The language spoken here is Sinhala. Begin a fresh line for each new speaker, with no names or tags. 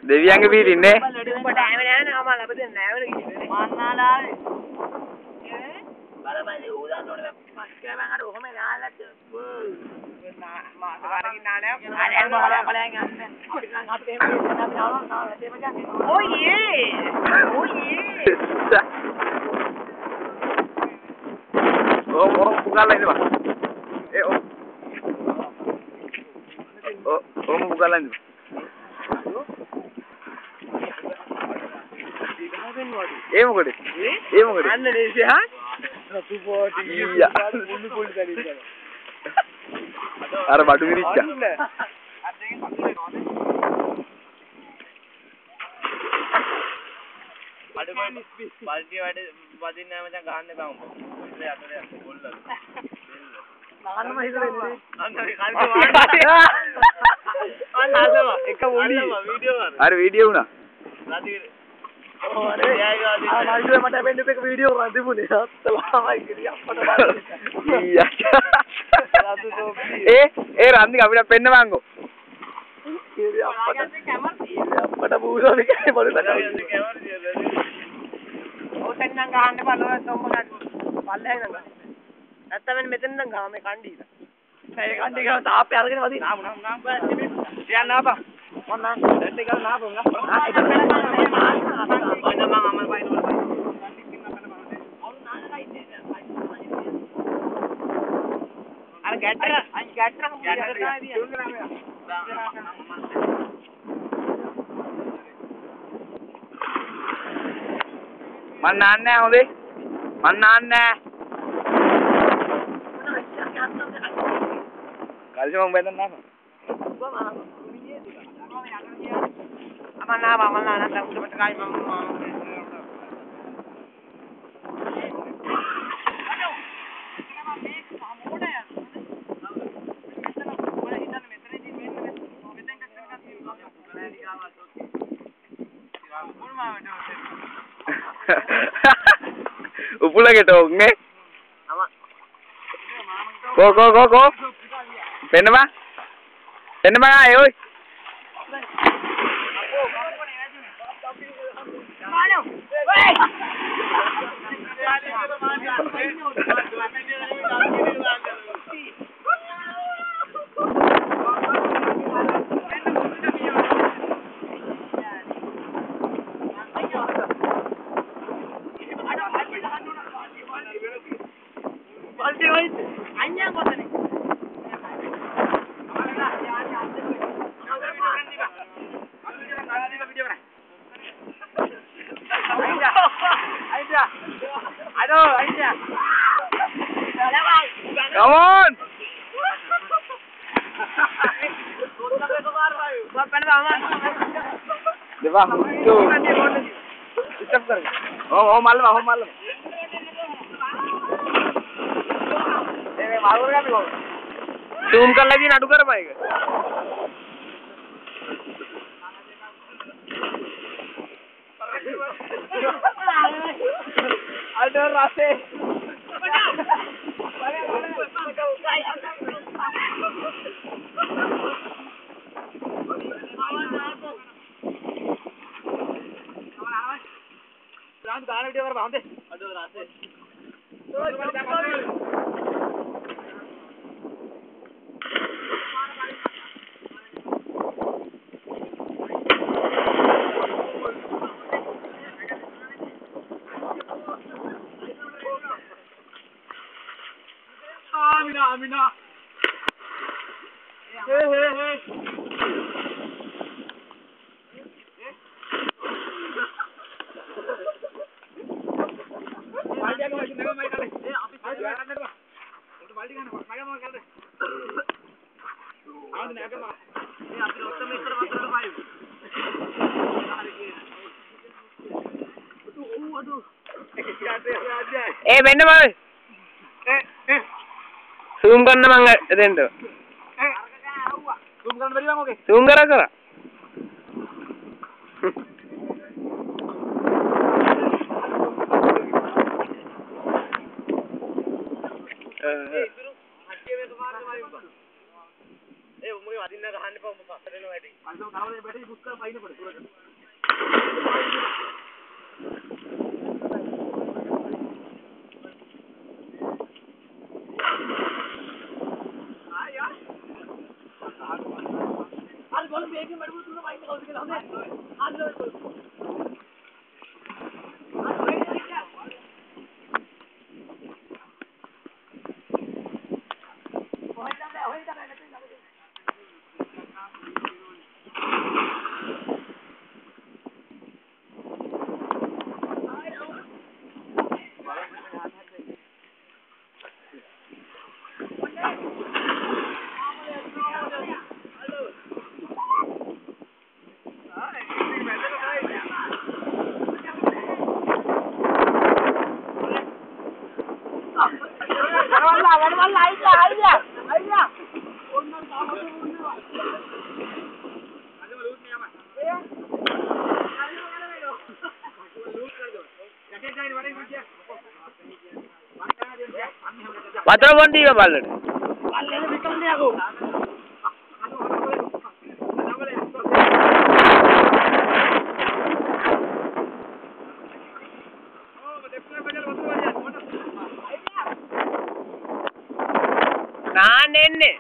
දෙවියන්ගේ පිටින්නේ.
උඹට ඈම නෑ නම ලැබෙද නෑවල කිව්වේ. මන්නාලාවේ. බලපල්ලි ඌදන්න ඕනේ මස්කෑමන් අර ඔහම නාලත්. මාස කාරකින් නාලේ. අර බලයන් යන්නේ. අපිට නම් අපිට එහෙම දෙන්න අපි නාලා වැඩේ මචං. ඔයේ.
පුගාලා ඉඳපන්. පුගාලා ඉඳපන්. ඒ මොකද? අන්න නේසි හා? රතු පොටි. මුළු පොඩි තනින්. අර බඩු මිරිච්චා.
බල්ටි වැඩ වදින්න නැහැ මචං ගහන්න එපා උඹ. ඉතින් අතේ ගොල්ලල. නාන්නම හිතෙන්නේ. අන්න එක මොලි.
අර වීඩියෝ වුණා.
රාතිගේ. ඔව් අර එයාගේ මට අපෙන් දෙක වීඩියෝ කරන් තිබුණේ. අත්තලාමයි කිරි අප්පට බලන්න.
ඒ රන්දික අපිට පෙන්නවංගෝ.
කිරි අප්පට බූසෝනේ කේ බලන්න. ඔතෙන් නම් ගහන්න බලවත් ඔම්ම ගන්න. පල්ලෙහෙන් නම් ගන්න. නැත්තම් මෙතෙන් නම් ගහ මේ කණ්ඩීලා. ඒ කණ්ඩී ගාව තාප්පේ අරගෙන වදින්න. නාම තියන්න ආපා. මොන නම් දැන් එක නාපෝ නා. අර ගැට්ටර
මන් නාන්නේ හොඳේ. මන් නාන්නේ. කල්සි මම බෙදන්න නාපා.
අමනා නැත්නම් උඩට ගායි මම
උපුලකට ඕන්නේ. කෝ පෙන්නපන් ආයේ ඔයි. Come on! Deva, tu. Stop kar. Oh, malwa. Eh, malwa ka bhi. Zoom kar lagi nadu kar paega. Ada rase. Amina. Hey. Eh, bener boy. Zoom करना मांगा देंदो. Zoom करना बड़ी मांगोगे? Zoom करा. Eh, मुझे वादिन ना कहानी पाऊँ मुझे. වතුර බොන්න දීව බල්ලට.
පල්ලෙන් පිටුම් දෙයකෝ.
නාන්න එන්නේ.